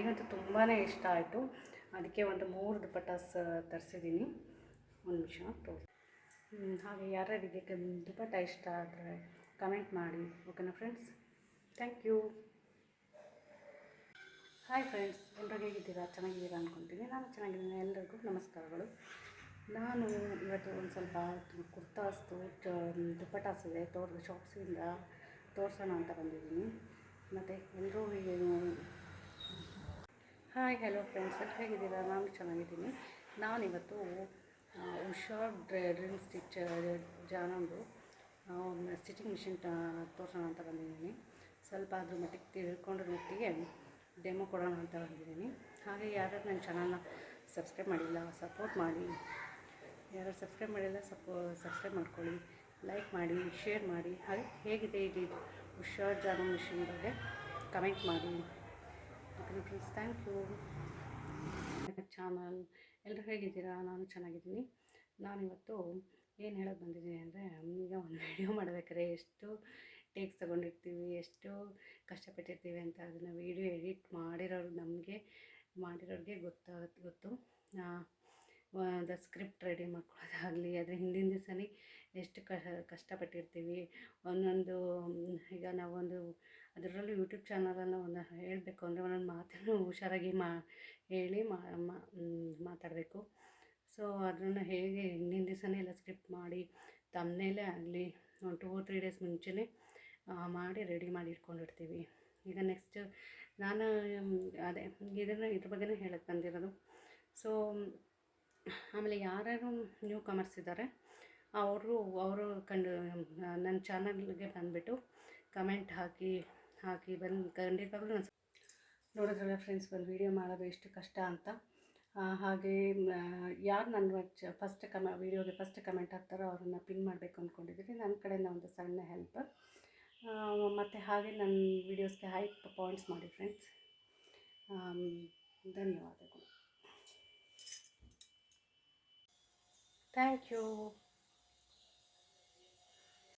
ನನಗಂತೂ ತುಂಬಾ ಇಷ್ಟ ಆಯಿತು. ಅದಕ್ಕೆ ಒಂದು 3 ದುಪಟ್ಟಾಸ್ ತರಿಸಿದ್ದೀನಿ. ಒಂದು ನಿಮಿಷ ತೋರಿಸಿ. ಹಾಗೆ ಯಾರ್ಯಾರಿಗೆ ದುಪಟ್ಟ ಇಷ್ಟ ಆದರೆ ಕಮೆಂಟ್ ಮಾಡಿ, ಓಕೆನಾ friends? Thank you. Hi friends, ಎಲ್ಲರೂ ಹೇಗಿದ್ದೀರಾ? ಚೆನ್ನಾಗಿದ್ದೀರಾ ಅಂದ್ಕೊತೀನಿ. ನಾನು ಚೆನ್ನಾಗಿದ್ದೀನಿ. ಎಲ್ಲರಿಗೂ ನಮಸ್ಕಾರಗಳು. ನಾನು ಇವತ್ತು ಒಂದು ಸ್ವಲ್ಪ ಕುರ್ತಾಸ್ದು ದುಪಟ್ಟಾಸ್ ಇದೆ ಶಾಪ್ಸಿಂದ ತೋರಿಸೋಣ ಅಂತ ಬಂದಿದ್ದೀನಿ. ಮತ್ತು ಎಲ್ಲರೂ ಹಾಯ್ ಹಲೋ ಫ್ರೆಂಡ್ಸ್, ಎಲ್ಲ ಹೇಗಿದ್ದೀರಾ? ನಾನು ಚೆನ್ನಾಗಿದ್ದೀನಿ. ನಾನಿವತ್ತು ಉಷಾ ಡ್ರಿಲ್ ಸ್ಟಿಚ್ ಜಾನಂದು ಸ್ಟಿಚಿಂಗ್ ಮಿಷಿನ್ ತೋರಿಸೋಣ ಅಂತ ಬಂದಿದ್ದೀನಿ. ಸ್ವಲ್ಪ ಅದ್ರ ಮಟ್ಟಿಗೆ ತಿಳ್ಕೊಂಡ್ರ ಮಟ್ಟಿಗೆ ಡೆಮೋ ಕೊಡೋಣ ಅಂತ ಬಂದಿದ್ದೀನಿ. ಹಾಗೆ ಯಾರ್ಯಾರು ನನ್ನ ಚಾನಲ್ನ ಸಬ್ಸ್ಕ್ರೈಬ್ ಮಾಡಿಲ್ಲ ಸಪೋರ್ಟ್ ಮಾಡಿ, ಯಾರು ಸಬ್ಸ್ಕ್ರೈಬ್ ಮಾಡಿಲ್ಲ ಸಬ್ಸ್ಕ್ರೈಬ್ ಮಾಡ್ಕೊಳ್ಳಿ, ಲೈಕ್ ಮಾಡಿ, ಶೇರ್ ಮಾಡಿ. ಹಾಗೆ ಹೇಗಿದೆ ಇದು ಉಷಾ ಜಾನಮ್ ಮಿಷಿನ್ ಬಗ್ಗೆ ಕಮೆಂಟ್ ಮಾಡಿ, okay please. Thank you. Channel ಎಲ್ಲರೂ ಹೇಗಿದ್ದೀರಾ? ನಾನು ಚೆನ್ನಾಗಿದ್ದೀನಿ. ನಾನಿವತ್ತು ಏನು ಹೇಳೋಕ್ಕೆ ಬಂದಿದ್ದೀನಿ ಅಂದರೆ, ಈಗ ಒಂದು ವಿಡಿಯೋ ಮಾಡಬೇಕಾದ್ರೆ ಎಷ್ಟು ಟೇಕ್ಸ್ ತೊಗೊಂಡಿರ್ತೀವಿ, ಎಷ್ಟು ಕಷ್ಟಪಟ್ಟಿರ್ತೀವಿ ಅಂತ ಅದನ್ನು ವಿಡಿಯೋ ಎಡಿಟ್ ಮಾಡಿರೋರಿಗೆ ಗೊತ್ತು. ಒಂದು ಸ್ಕ್ರಿಪ್ಟ್ ರೆಡಿ ಮಾಡ್ಕೊಳ್ಳೋದಾಗಲಿ, ಅದರ ಹಿಂದಿನ ದಿವಸನೇ ಎಷ್ಟು ಕಷ್ಟಪಟ್ಟಿರ್ತೀವಿ. ಒಂದೊಂದು ಈಗ ನಾವೊಂದು ಅದರಲ್ಲೂ ಯೂಟ್ಯೂಬ್ ಚಾನಲನ್ನು ಒಂದು ಹೇಳಬೇಕು ಅಂದರೆ ಒಂದೊಂದು ಮಾತನ್ನು ಹುಷಾರಾಗಿ ಹೇಳಿ ಮಾತಾಡಬೇಕು. ಸೊ ಅದನ್ನು ಹೇಗೆ ಹಿಂದಿನ ದಿವಸನೇ ಎಲ್ಲ ಸ್ಕ್ರಿಪ್ಟ್ ಮಾಡಿ ತಮ್ಮನೇಲೇ ಆಗಲಿ ಒಂದು 2-3 ಡೇಸ್ ಮುಂಚೆನೇ ಮಾಡಿ ರೆಡಿ ಮಾಡಿ ಇಟ್ಕೊಂಡಿರ್ತೀವಿ. ಈಗ ನೆಕ್ಸ್ಟ್ ನಾನು ಅದೇ ಇದ್ರ ಬಗ್ಗೆನೇ ಹೇಳಕ್ಕೆ ಬಂದಿರೋದು. ಸೊ ಆಮೇಲೆ ಯಾರ್ಯಾರು ನ್ಯೂ ಕಮರ್ಸ್ ಇದ್ದಾರೆ ಅವರು ನನ್ನ ಚಾನಲ್ಗೆ ಬಂದುಬಿಟ್ಟು ಕಮೆಂಟ್ ಹಾಕಿ ಖಂಡಿತವಾಗ್ಲೂ ನೋಡಿದ್ರಲ್ಲ ಫ್ರೆಂಡ್ಸ್, ಒಂದು ವೀಡಿಯೋ ಮಾಡೋದು ಎಷ್ಟು ಕಷ್ಟ ಅಂತ. ಹಾಗೆ ಯಾರು ನನ್ನ ವೀಡಿಯೋಗೆ ಫಸ್ಟ್ ಕಮೆಂಟ್ ಹಾಕ್ತಾರೋ ಅವ್ರನ್ನ ಪಿನ್ ಮಾಡಬೇಕು ಅಂದ್ಕೊಂಡಿದ್ದೀನಿ. ನನ್ನ ಕಡೆಯಿಂದ ಒಂದು ಸಣ್ಣ ಹೆಲ್ಪ್. ಮತ್ತು ಹಾಗೆ ನನ್ನ ವೀಡಿಯೋಸ್ಗೆ ಹೈಪ್ ಪಾಯಿಂಟ್ಸ್ ಮಾಡಿ ಫ್ರೆಂಡ್ಸ್. ಧನ್ಯವಾದಗಳು. Thank you.